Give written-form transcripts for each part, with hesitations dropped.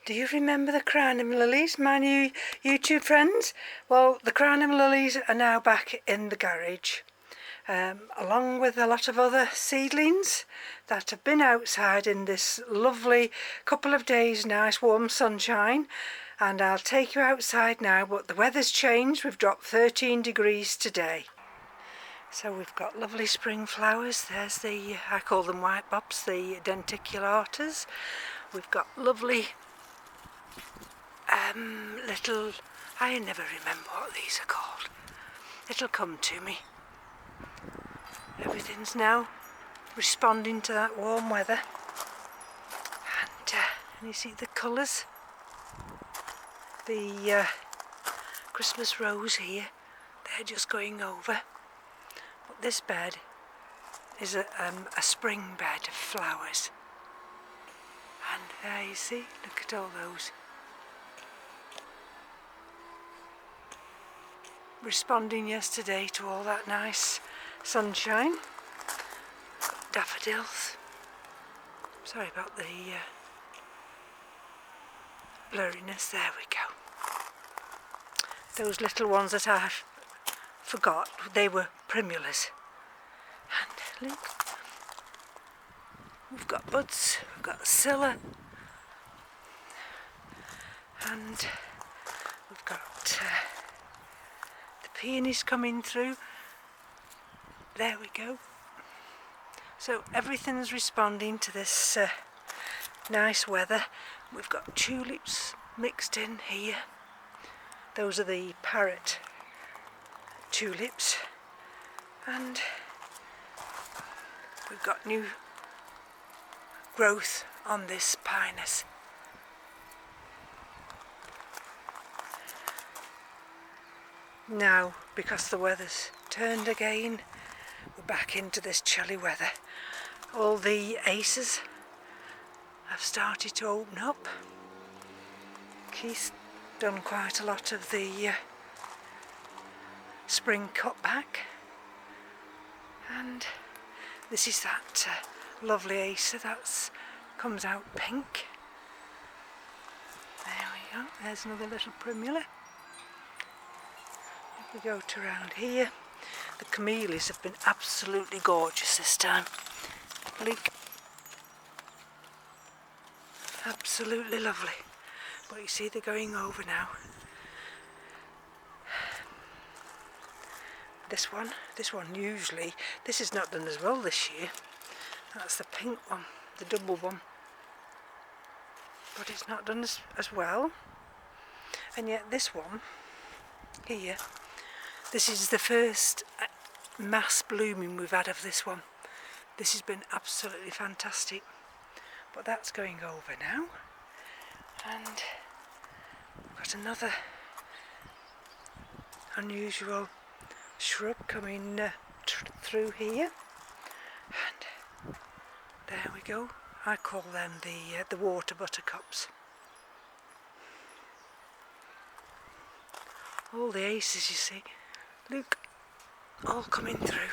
Do you remember the crinum lilies, my new YouTube friends? Well, the crinum lilies are now back in the garage, along with a lot of other seedlings that have been outside in this lovely couple of days, nice warm sunshine. And I'll take you outside now, but the weather's changed. We've dropped 13 degrees today. So we've got lovely spring flowers. There's the, I call them white bops, the denticulatas. We've got lovely little, I never remember what these are called. It'll come to me. Everything's now responding to that warm weather. And you see the colours. The Christmas rose here, they're just going over. But this bed is a spring bed of flowers. And there you see, look at all those. Responding yesterday to all that nice sunshine. Daffodils. Sorry about the blurriness. There we go. Those little ones that I forgot, they were primulas. And look, we've got buds, we've got scilla, and we've got the peonies coming through. There we go. So everything's responding to this nice weather. We've got tulips mixed in here. Those are the parrot tulips. And we've got new growth on this pinus. Now, because the weather's turned again, we're back into this chilly weather. All the aces have started to open up. Keith's done quite a lot of the spring cutback. And this is that lovely acer that comes out pink. There we go, there's another little primula. If we go to around here, the camellias have been absolutely gorgeous this time. Look, absolutely lovely. But you see they're going over now. This one usually, this is not done as well this year. That's the pink one, the double one. But it's not done as well. And yet this one here, this is the first mass blooming we've had of this one. This has been absolutely fantastic. But that's going over now. And we've got another unusual shrub coming through here. And there we go. I call them the water buttercups. All the aces, you see. Look, all coming through.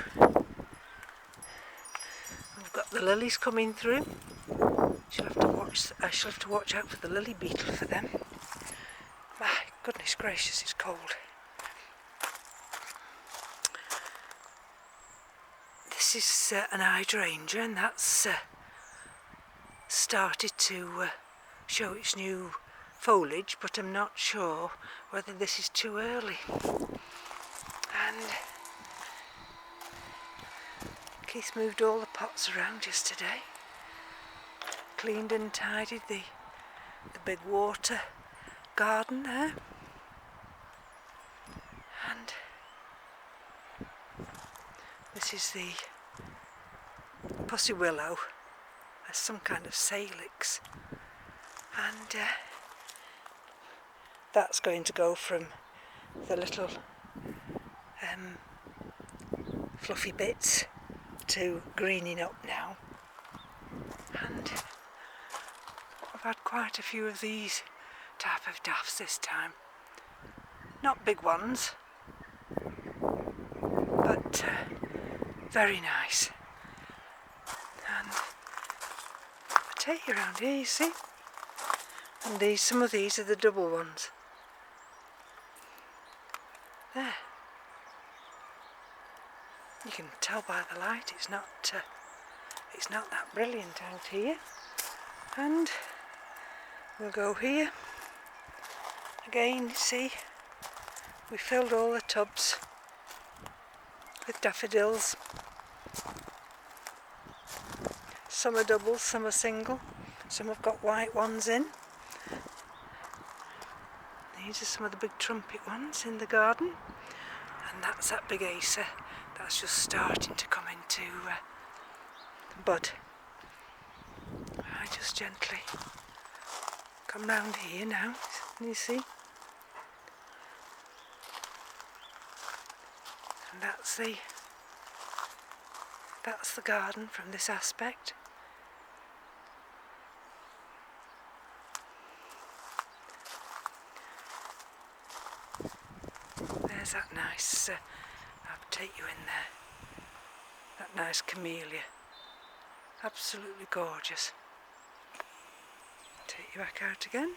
We've got the lilies coming through. I shall have to watch out for the lily beetle for them. My goodness gracious, it's cold. This is an hydrangea, and that's started to show its new foliage, but I'm not sure whether this is too early. And Keith moved all the pots around yesterday, cleaned and tidied the big water garden there. And this is the pussy willow. There's some kind of salix. And that's going to go from the little fluffy bits to greening up now. And I've had quite a few of these type of daffs this time. Not big ones, but very nice. And if I take you around here, you see, And some of these are the double ones. There. You can tell by the light it's not that brilliant out here. And we'll go here. Again, see, we filled all the tubs with daffodils. Some are doubles, some are single, some have got white ones in. These are some of the big trumpet ones in the garden, and that's that big acer that's just starting to come into bud. I just gently come round here now, can you see? And that's the garden from this aspect. There's that nice, I'll take you in there, that nice camellia, absolutely gorgeous. Take you back out again,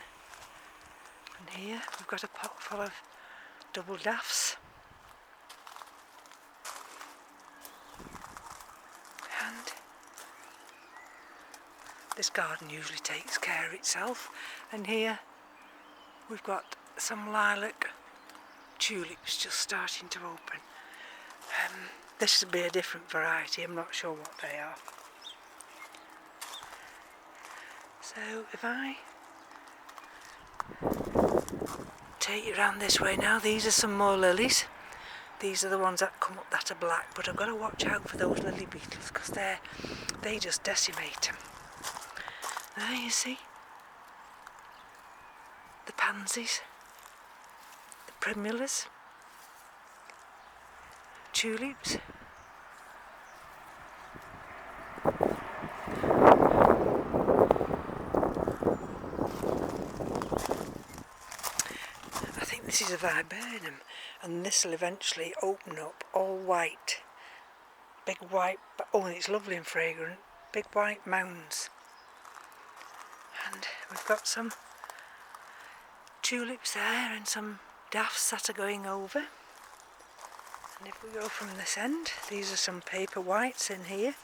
and here we've got a pot full of double daffs, and this garden usually takes care of itself. And here we've got some lilac tulips just starting to open. This will be a different variety, I'm not sure what they are. So if I take you around this way now, these are some more lilies. These are the ones that come up that are black, but I've got to watch out for those lily beetles because they just decimate them. There you see, the pansies, the primulas, tulips. I think this is a viburnum, and this will eventually open up all white, big white, oh, and it's lovely and fragrant, big white mounds. And we've got some tulips there and some daffs that are going over. And if we go from this end, these are some paper whites in here.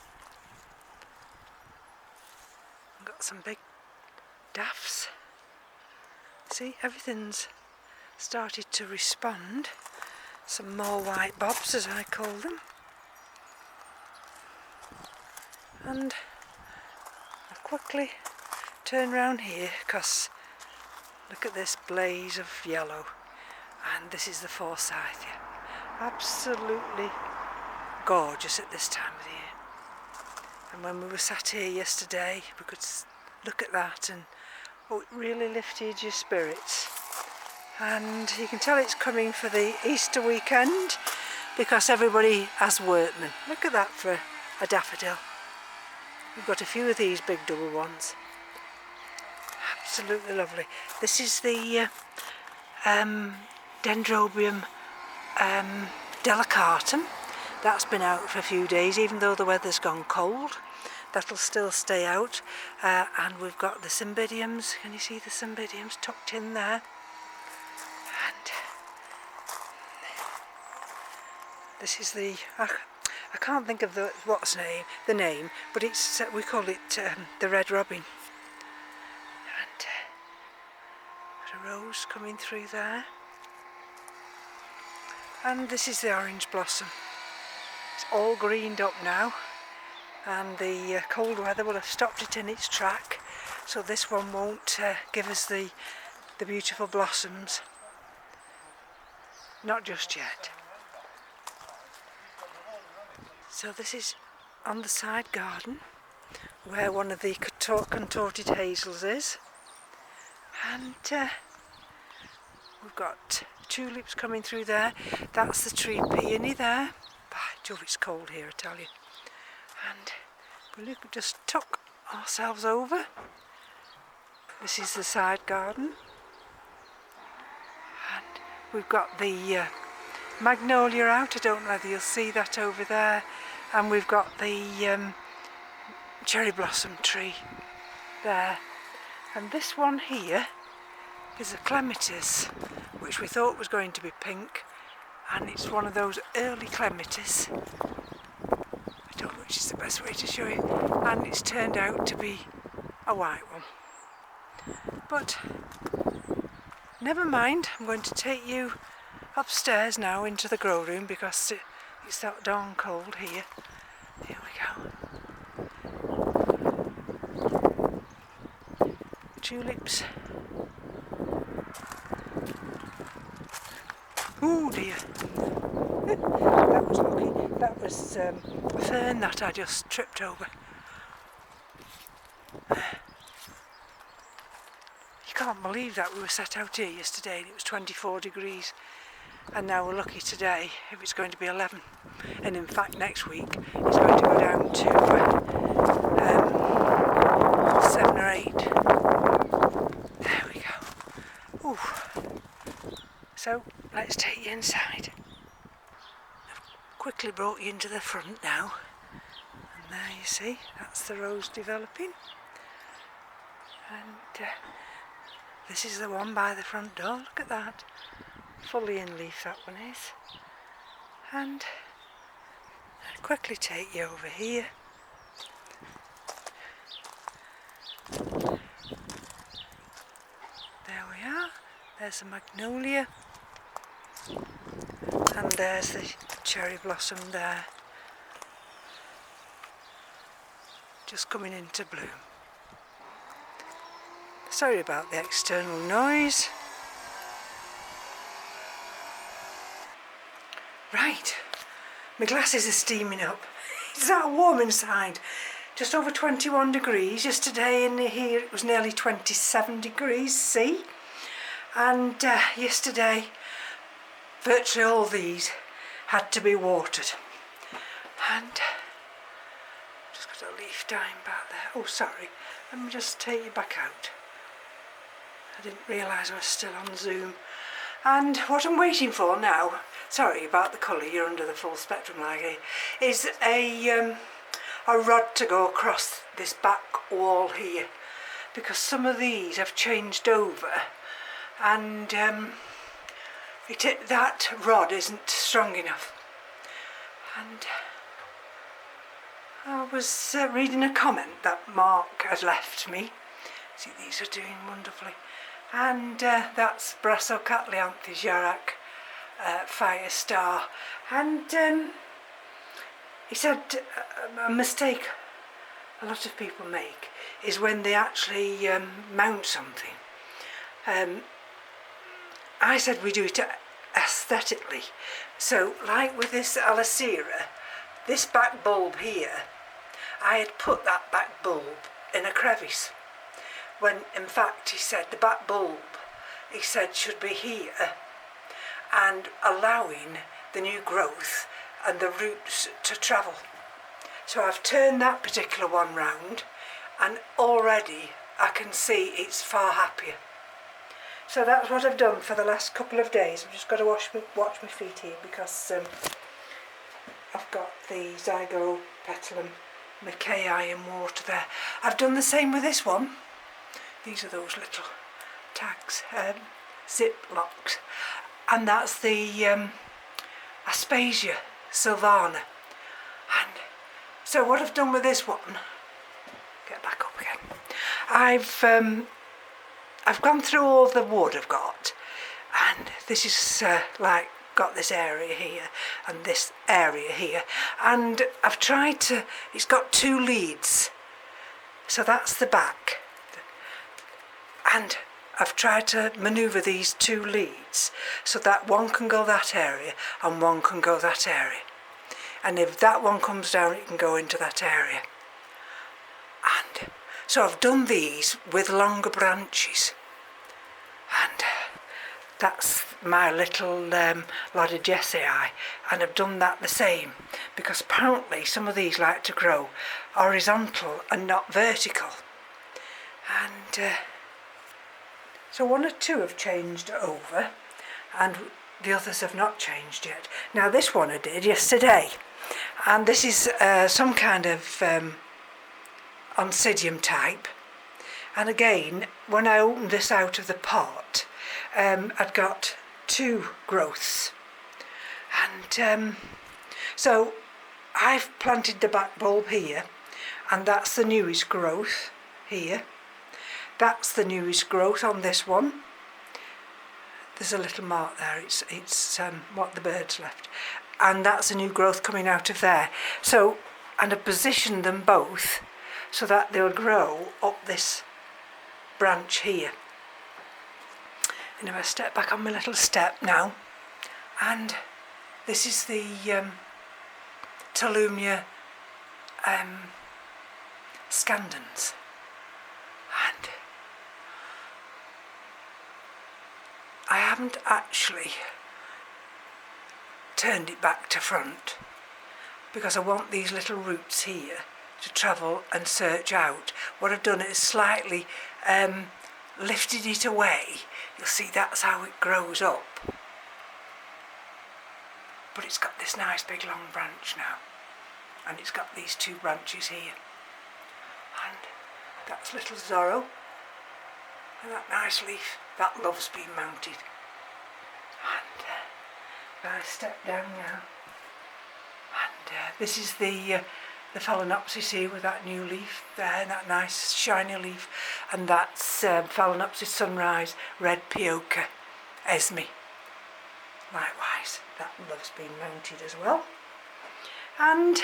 We've got some big daffs. See, everything's started to respond. Some more white bobs, as I call them. And I'll quickly turn round here because look at this blaze of yellow, and this is the forsythia, absolutely gorgeous at this time of the year. And when we were sat here yesterday we could look at that, and oh, it really lifted your spirits. And you can tell it's coming for the Easter weekend because everybody has workmen. Look at that for a daffodil. We've got a few of these big double ones. Absolutely lovely. This is the Dendrobium delicatum. That's been out for a few days, even though the weather's gone cold. That'll still stay out. And we've got the Cymbidiums. Can you see the Cymbidiums tucked in there? And this is the, I can't think of the name, but it's we call it the red robin. And got a rose coming through there. And this is the orange blossom. It's all greened up now, and the cold weather will have stopped it in its track, so this one won't give us the beautiful blossoms. Not just yet. So this is on the side garden where one of the contorted hazels is, and we've got tulips coming through there. That's the tree peony there. By Jove, it's cold here, I tell you. And we'll just tuck ourselves over. This is the side garden, and we've got the magnolia out. I don't know whether you'll see that over there. And we've got the cherry blossom tree there. And this one here is a clematis, which we thought was going to be pink, and it's one of those early clematis. I don't know which is the best way to show you, and it's turned out to be a white one. But never mind, I'm going to take you upstairs now into the grow room because it's that darn cold here. Here we go. Tulips. Oh dear. That was lucky. That was a fern that I just tripped over. You can't believe that we were set out here yesterday and it was 24 degrees. And now we're lucky today if it's going to be 11. And in fact next week it's going to go down to 7 or 8. There we go. Ooh. So let's take you inside. I've quickly brought you into the front now. And there you see, that's the rose developing. And this is the one by the front door, look at that. Fully in leaf that one is. And I'll quickly take you over here. There we are, there's the magnolia. And there's the cherry blossom there. Just coming into bloom. Sorry about the external noise. Right, my glasses are steaming up. It's that warm inside. Just over 21 degrees. Yesterday in here it was nearly 27 degrees C. And yesterday virtually all these had to be watered. And just got a leaf dying back there. Oh sorry, let me just take you back out. I didn't realise I was still on Zoom. And what I'm waiting for now, sorry about the colour, you're under the full spectrum light here, is a rod to go across this back wall here, because some of these have changed over and that rod isn't strong enough. And I was reading a comment that Mark had left me. See, these are doing wonderfully. And that's Brassocatlianthus Yarak Fire Star. And he said a mistake a lot of people make is when they actually mount something. I said we do it aesthetically. So like with this Alicera, this back bulb here, I had put that back bulb in a crevice. When in fact he said the back bulb, he said, should be here and allowing the new growth and the roots to travel. So I've turned that particular one round and already I can see it's far happier. So that's what I've done for the last couple of days. I've just got to watch my feet here because I've got the Zygopetalum McKayi in water there. I've done the same with this one. These are those little tags, zip locks, and that's the Aspasia sylvana. And so what I've done with this one, get back up again, I've gone through all the wood I've got, and this is like got this area here and this area here, and I've tried to, it's got two leads, so that's the back. And I've tried to manoeuvre these two leads so that one can go that area and one can go that area. And if that one comes down, it can go into that area. And so I've done these with longer branches. And that's my little Lodogesiae. And I've done that the same because apparently some of these like to grow horizontal and not vertical. And so one or two have changed over and the others have not changed yet. Now this one I did yesterday, and this is some kind of Oncidium type, And again, when I opened this out of the pot, I'd got 2 growths. And so I've planted the back bulb here, and that's the newest growth here. That's the newest growth on this one. There's a little mark there, it's what the birds left. And that's a new growth coming out of there. So, and I've positioned them both so that they'll grow up this branch here. And if I step back on my little step now, and this is the Talumnia scandens. And I haven't actually turned it back to front because I want these little roots here to travel and search out. What I've done is slightly lifted it away. You'll see that's how it grows up. But it's got this nice big long branch now, and it's got these 2 branches here. And that's little Zorro, and that nice leaf, that loves being mounted. And I step down now, and this is the Phalaenopsis here with that new leaf there, that nice shiny leaf, and that's Phalaenopsis sunrise, red Pioca Esme. Likewise, that loves being mounted as well. And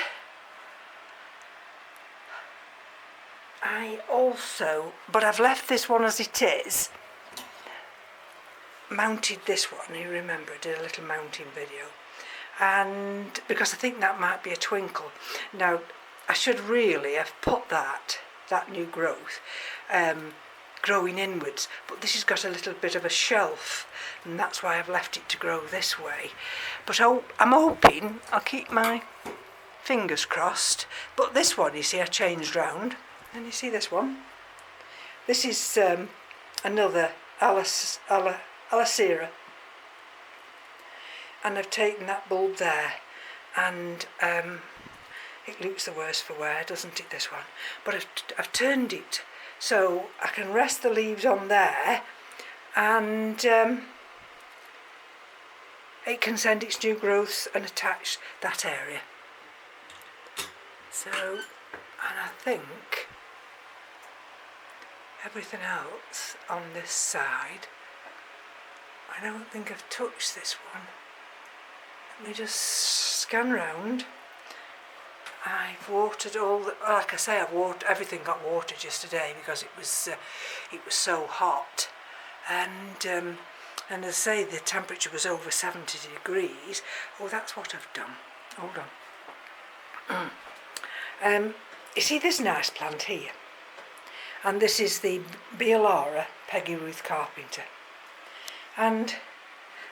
I also, but I've left this one as it is, mounted this one, you remember I did a little mounting video, and because I think that might be a twinkle. Now I should really have put that new growth growing inwards, but this has got a little bit of a shelf, and that's why I've left it to grow this way. But I'm hoping, I'll keep my fingers crossed, but this one, you see, I changed round, and you see this one, this is another Alicera, and I've taken that bulb there, and it looks the worse for wear, doesn't it, this one? But I've turned it so I can rest the leaves on there, and it can send its new growths and attach that area. So, and I think everything else on this side, I don't think I've touched this one. Let me just scan round. I've watered all the, like I say, everything got watered yesterday because it was so hot, and as I say, the temperature was over 70 degrees. Oh, that's what I've done. Hold on. You see this nice plant here, and this is the Bealara Peggy Ruth Carpenter, and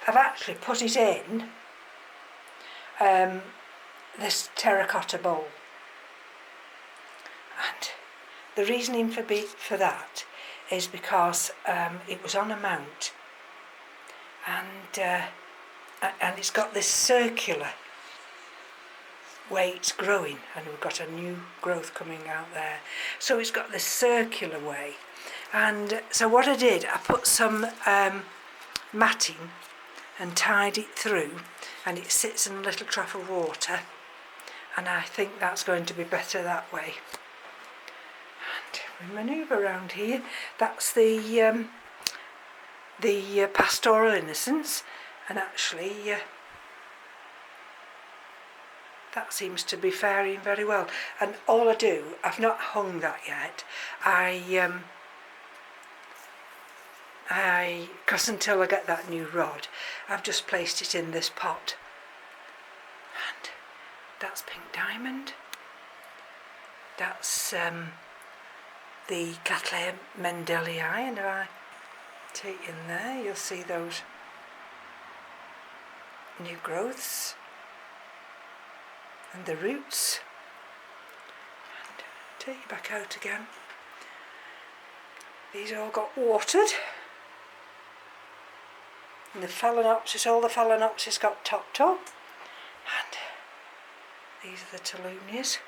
I've actually put it in this terracotta bowl, and the reasoning for that is because it was on a mount, and it's got this circular way it's growing, and we've got a new growth coming out there, so it's got this circular way. And so what I did, I put some matting and tied it through, and it sits in a little trough of water, and I think that's going to be better that way. And we manoeuvre around here. That's the Pastoral Innocence, and actually that seems to be faring very well. And all I do, I've not hung that yet, because until I get that new rod, I've just placed it in this pot. And that's Pink Diamond. That's the Cattleya Mendelii, and if I take in there, you'll see those new growths and the roots. And take it back out again. These all got watered. And the Phalaenopsis, all the Phalaenopsis got topped up. And these are the Talumnias.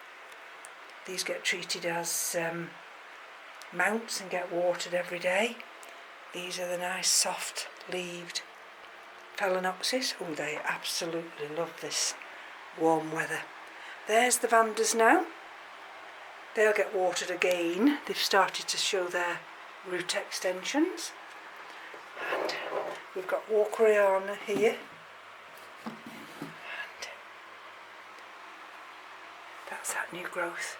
These get treated as mounts and get watered every day. These are the nice soft leaved Phalaenopsis. Oh, they absolutely love this warm weather. There's the Vandas now. They'll get watered again. They've started to show their root extensions. And we've got Walkeriana here. And that's that new growth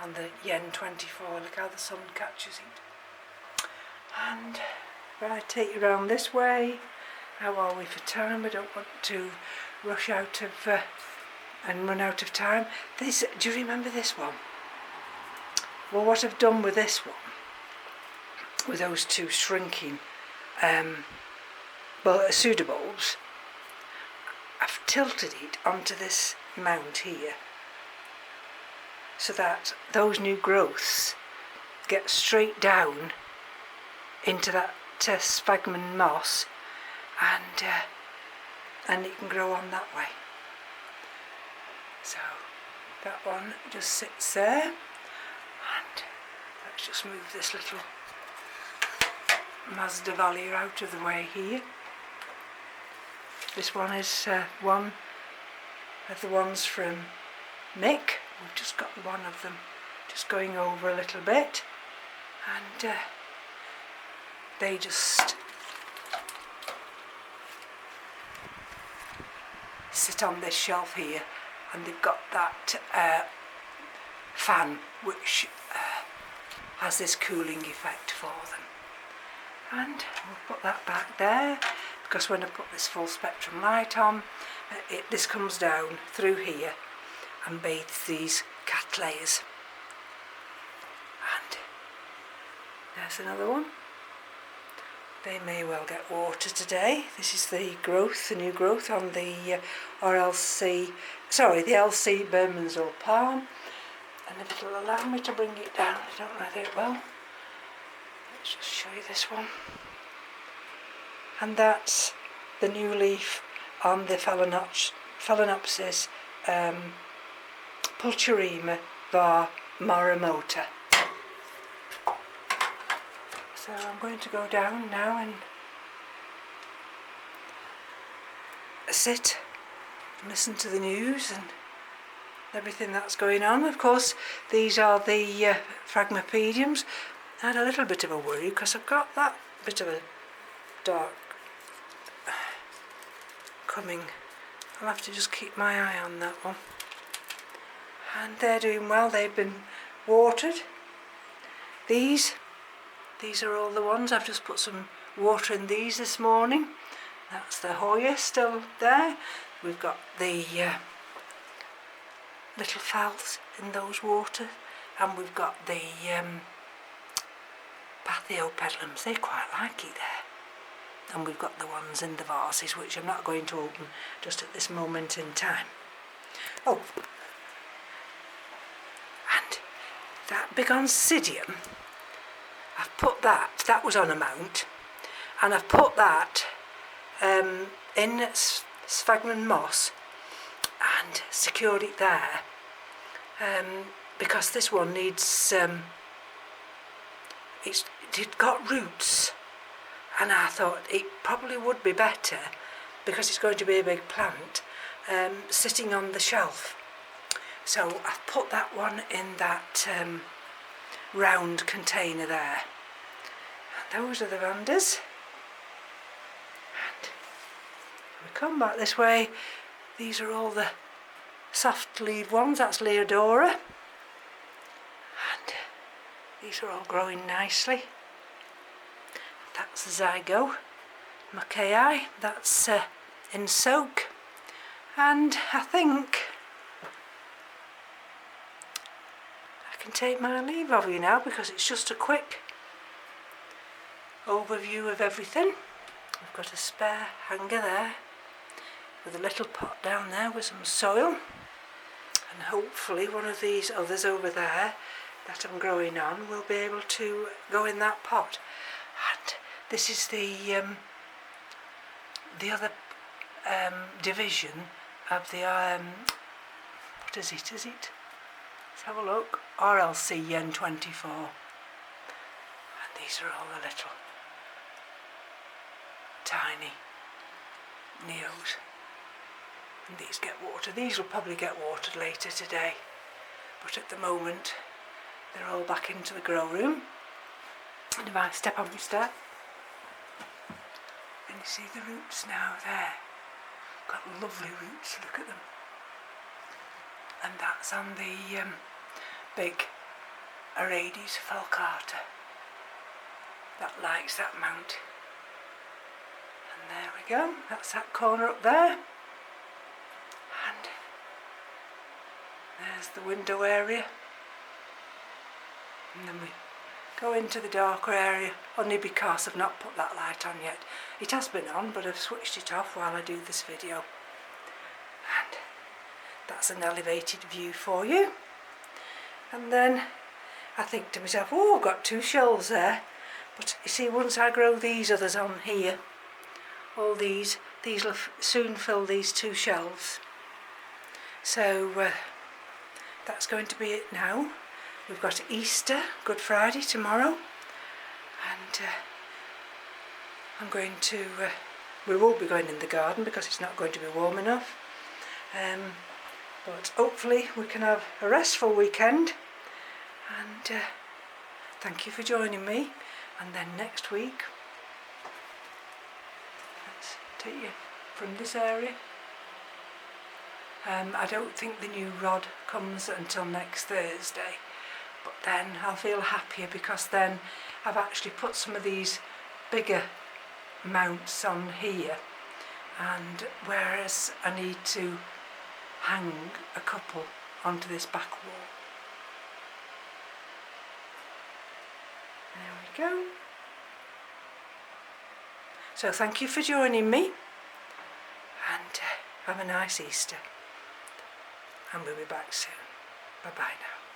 on the Yen 24. Look how the sun catches it. And if I take you around this way, how are we for time? I don't want to rush out of and run out of time. This, do you remember this one? Well, what I've done with this one, with those two shrinking pseudobulbs, I've tilted it onto this mount here so that those new growths get straight down into that sphagnum moss, and it can grow on that way. So that one just sits there, and let's just move this little Mazda Valley out of the way here. This one is one of the ones from Mick. We've just got one of them just going over a little bit, and they just sit on this shelf here, and they've got that fan which has this cooling effect for them. And we'll put that back there, because when I put this full spectrum light on, this comes down through here and bathes these cattleyas. And there's another one. They may well get water today. This is the growth, the new growth on the the LC Bermondsey palm. And if it'll allow me to bring it down, I don't know if it will. Let's just show you this one. And that's the new leaf on the Phalaenopsis Pulcherrima var marmota. So I'm going to go down now and sit and listen to the news and everything that's going on. Of course, these are the Phragmipediums. I had a little bit of a worry because I've got that bit of a dark coming. I'll have to just keep my eye on that one. And they're doing well. They've been watered. These are all the ones. I've just put some water in these this morning. That's the Hoya still there. We've got the little falls in those water, and we've got the Pathiopedilums. They quite like it there. And we've got the ones in the vases, which I'm not going to open just at this moment in time. Oh, and that big Oncidium, I've put that was on a mount, and I've put that in sphagnum moss and secured it there, because this one needs, it got roots, and I thought it probably would be better, because it's going to be a big plant, sitting on the shelf. So I've put that one in that round container there. And those are the Vandas. And we come back this way. These are all the soft leaf ones. That's Leodora. And these are all growing nicely. That's the Zygo Mackay. That's in soak. And I think I can take my leave of you now, because it's just a quick overview of everything. I've got a spare hanger there with a little pot down there with some soil, and hopefully one of these others over there that I'm growing on will be able to go in that pot. And this is the other division of the what is it? Let's have a look. RLC Yen 24. These are all the little tiny neos, and these get water. These will probably get watered later today, but at the moment they're all back into the grow room. And if I step on my step, and you see the roots now there, got lovely roots, look at them. And that's on the big Orchids falcata that likes that mount. And there we go, that's that corner up there, and there's the window area, and then we go into the darker area, only because I've not put that light on yet. It has been on, but I've switched it off while I do this video. And that's an elevated view for you. And then I think to myself, oh, I've got 2 shelves there, but you see, once I grow these others on here, all these will soon fill these 2 shelves. So that's going to be it now. We've got Easter, Good Friday tomorrow, and I'm going to, we won't be going in the garden because it's not going to be warm enough, but hopefully we can have a restful weekend, and thank you for joining me. And then next week, let's take you from this area. I don't think the new rod comes until next Thursday, but then I'll feel happier because then I've actually put some of these bigger mounts on here, and whereas I need to hang a couple onto this back wall. There we go. So thank you for joining me, and have a nice Easter, and we'll be back soon. Bye bye now.